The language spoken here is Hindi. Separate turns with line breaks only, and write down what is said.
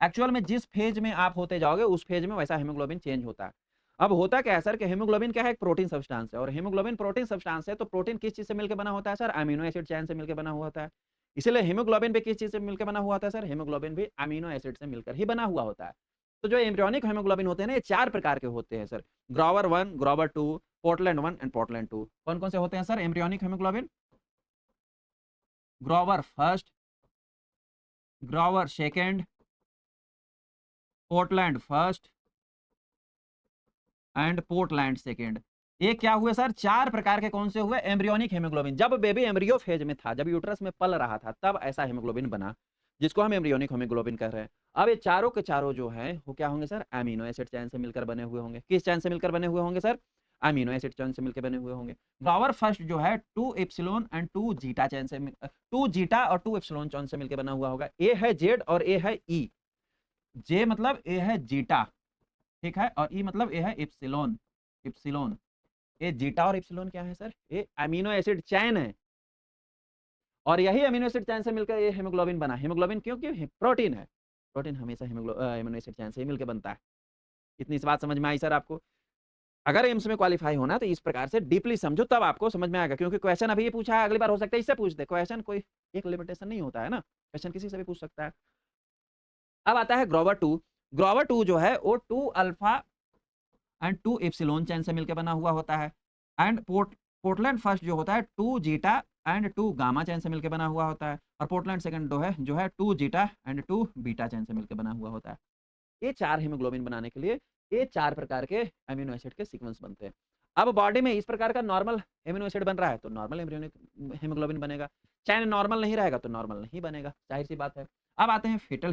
एक्चुअल में जिस फेज में आप होते जाओगे उस फेज में वैसा हीमोग्लोबिन चेंज होता है। अब होता क्या है सर कि हीमोग्लोबिन क्या है, एक प्रोटीन सब्सटेंस है और हीमोग्लोबिन प्रोटीन सब्सटेंस है, तो प्रोटीन किस चीज़ से मिलकर बना होता है सर? अमीनो एसिड चेन से मिलकर बना हुआ होता है। इसीलिए हीमोग्लोबिन भी किस चीज़ से मिलकर बना हुआ होता है सर? हीमोग्लोबिन भी अमीनो एसिड से मिलकर ही बना हुआ होता है। तो जो एम्ब्रियोनिक हीमोग्लोबिन होते हैं ना, ये 4 प्रकार के होते हैं sir. Grover 1, Grover 2, Portland 1 and Portland 2। कौन-कौन से होते हैं sir embryonic haemoglobin? Grover first, Grover second, Portland first and Portland second. ये क्या हुए सर? 4 प्रकार के कौन से हुए? Embryonic haemoglobin. जब बेबी एम्ब्रियो फेज में था, जब यूट्रस में पल रहा था, तब ऐसा हीमोग्लोबिन बना, जिसको हम एम्ब्रियोनिक हीमोग्लोबिन कह रहे हैं। अब ये चारों के चारों जो हैं, वो क्या होंगे सर? अमीनो एसिड चेन से मिलकर बने हुए होंगे। किस चेन से मिलकर बने हुए होंगे सर? अमीनो एसिड चेन से मिलकर बने हुए होंगे। पावर फर्स्ट जो है 2 एप्सिलॉन एंड 2 जीटा चेन से 2 जीटा और 2 एप्सिलॉन चेन से मिलकर बना हुआ होगा। ए है जेड और ए है ई। जे मतलब ए है जीटा, ठीक है? और ई मतलब ए है एप्सिलॉन, एप्सिलॉन। ये जीटा और एप्सिलॉन क्या है सर? ये अमीनो एसिड चैन है और यही अमीनो एसिड चैन से मिलकर ये हीमोग्लोबिन बना। हीमोग्लोबिन क्योंकि प्रोटीन है। प्रोटीन हमेशा अमीनो एसिड चैन से ही मिलकर बनता है। इतनी सी बात समझ में आई सर आपको? अगर एम्स में क्वालीफाई होना है तो इस प्रकार से डीपली समझो, तब आपको समझ में आएगा, क्योंकि क्वेश्चन अभी ये पूछा है, अगली बार हो सकता है इससे पूछ दे। क्वेश्चन कोई एक लिमिटेशन नहीं होता है ना, क्वेश्चन किसी से भी पूछ सकता है। अब आता है ग्रोवर 2। ग्रोवर 2 जो है वो 2 अल्फा एंड 2 एप्सिलॉन चेन से मिलकर बना हुआ होता है। एंड पोर्टलैंड फर्स्ट जो होता है 2 जीटा एंड 2 गामा चेन से मिलकर बना हुआ होता है। और पोर्टलैंड सेकंड जो है 2 जीटा एंड 2 बीटा चेन से मिलकर बना हुआ होता है। ये 4 हीमोग्लोबिन बनाने के लिए ये 4 प्रकार के अमीनो एसिड के सीक्वेंस बनते हैं। अब बॉडी में इस प्रकार का नॉर्मल अमीनो एसिड बन रहा है तो नॉर्मल एम्ब्रियोनिक हीमोग्लोबिन बनेगा। चाहे नॉर्मल नहीं रहेगा तो नॉर्मल नहीं बनेगा, जाहिर सी बात है। अब आते हैं फीटल